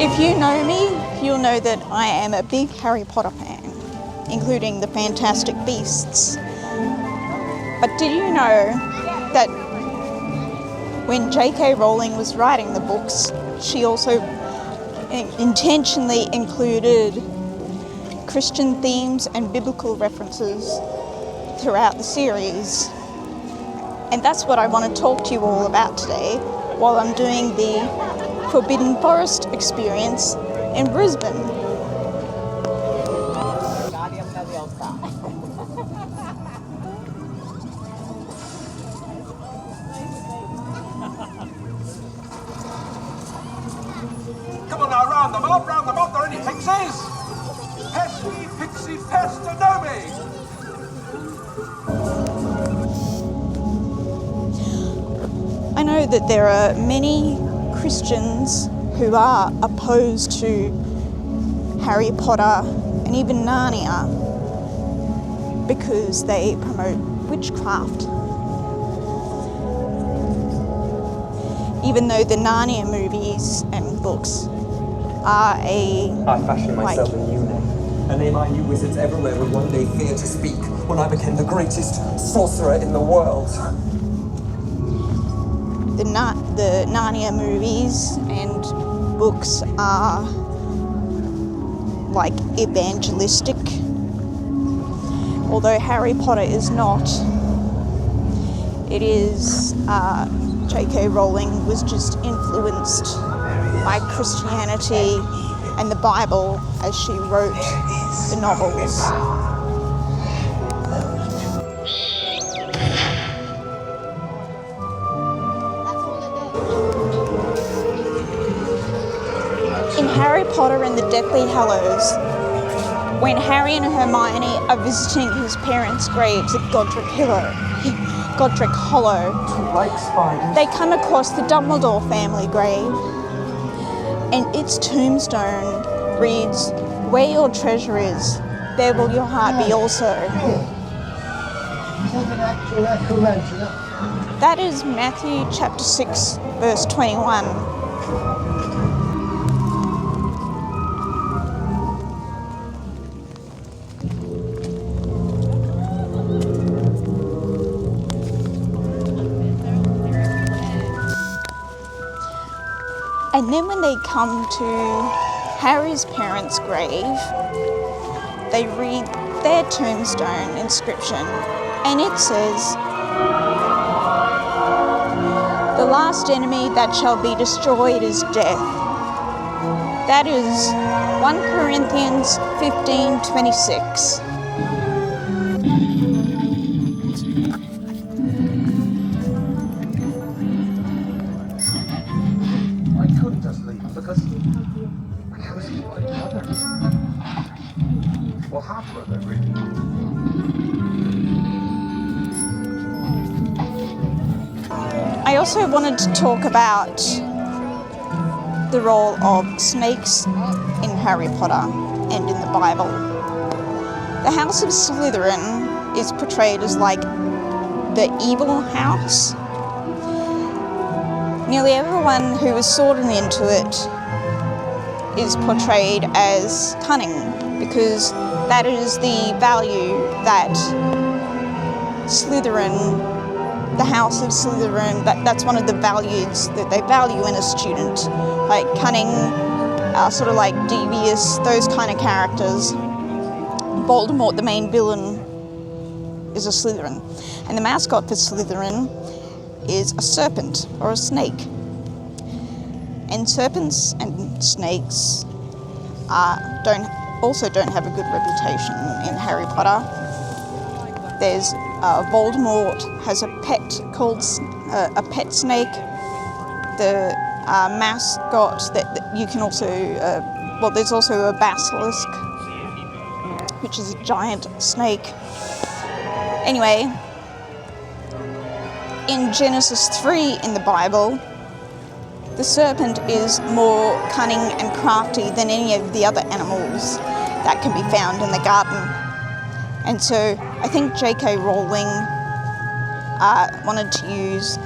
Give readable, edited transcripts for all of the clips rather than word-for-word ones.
If you know me, you'll know that I am a big Harry Potter fan, including the Fantastic Beasts. But did you know that when J.K. Rowling was writing the books, she also intentionally included Christian themes and biblical references throughout the series? And that's what I want to talk to you all about today while I'm doing the Forbidden Forest experience in Brisbane. Come on now, round them up, there any pixies? Pesky, pixie, pest, adobe! I know that there are many Christians who are opposed to Harry Potter and even Narnia because they promote witchcraft. Even though the Narnia movies and books are I fashioned myself a new name. A name I knew wizards everywhere would one day fear to speak when I became the greatest sorcerer in the world. The Narnia movies and books are like evangelistic. Although Harry Potter is not, it is J.K. Rowling was just influenced by Christianity and the Bible as she wrote the novels. In Harry Potter and the Deathly Hallows, when Harry and Hermione are visiting his parents' graves at Godric Hollow, Like spiders. they come across the Dumbledore family grave, and its tombstone reads, "Where your treasure is, there will your heart be also." That is Matthew chapter 6, verse 21. And then when they come to Harry's parents' grave, they read their tombstone inscription, and it says, "The last enemy that shall be destroyed is death." That is 1 Corinthians 15:26. Because he's my brother. Well, half brother, really. I also wanted to talk about the role of snakes in Harry Potter and in the Bible. The House of Slytherin is portrayed as like the evil house. Nearly everyone who is sorted into it is portrayed as cunning, because that is the value that Slytherin, the House of Slytherin, that's one of the values that they value in a student, like cunning, sort of like devious, those kind of characters. Voldemort, the main villain, is a Slytherin, and the mascot for Slytherin is a serpent or a snake. And serpents and snakes don't have a good reputation in Harry Potter. There's Voldemort has a pet called a pet snake. The mascot that you can also there's also a basilisk, which is a giant snake. Anyway, in Genesis 3 in the Bible, the serpent is more cunning and crafty than any of the other animals that can be found in the garden. And so I think J.K. Rowling wanted to use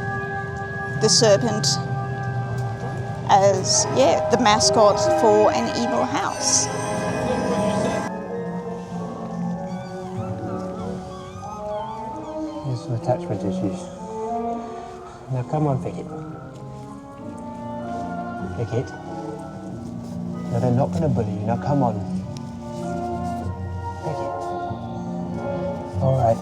the serpent as, yeah, the mascot for an evil house. Here's some attachment issues. Now come on, Picket. Picket. No, they're not going to bully you. Now come on. Picket. All right.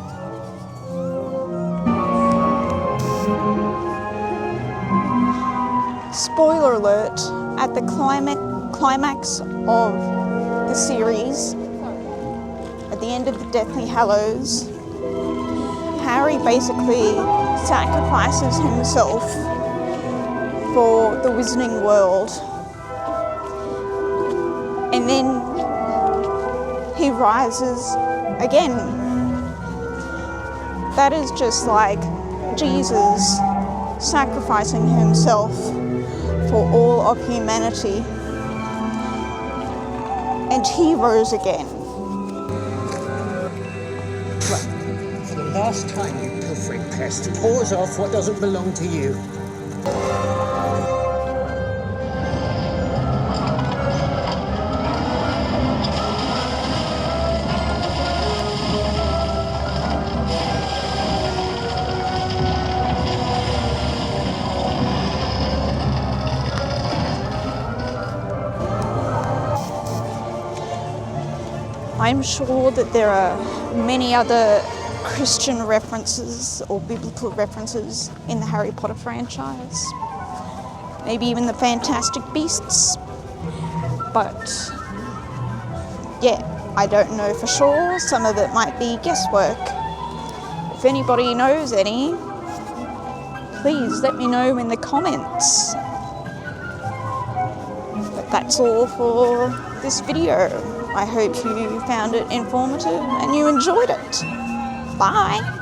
Spoiler alert, at the climax of the series, at the end of the Deathly Hallows, Harry basically sacrifices himself for the Wizarding World. And then he rises again. That is just like Jesus sacrificing himself for all of humanity. And he rose again. Right. For the last time, you pilfering pest, paws off what doesn't belong to you. I'm sure that there are many other Christian references or biblical references in the Harry Potter franchise. Maybe even the Fantastic Beasts. But yeah, I don't know for sure. Some of it might be guesswork. If anybody knows any, please let me know in the comments. But that's all for this video. I hope you found it informative and you enjoyed it. Bye.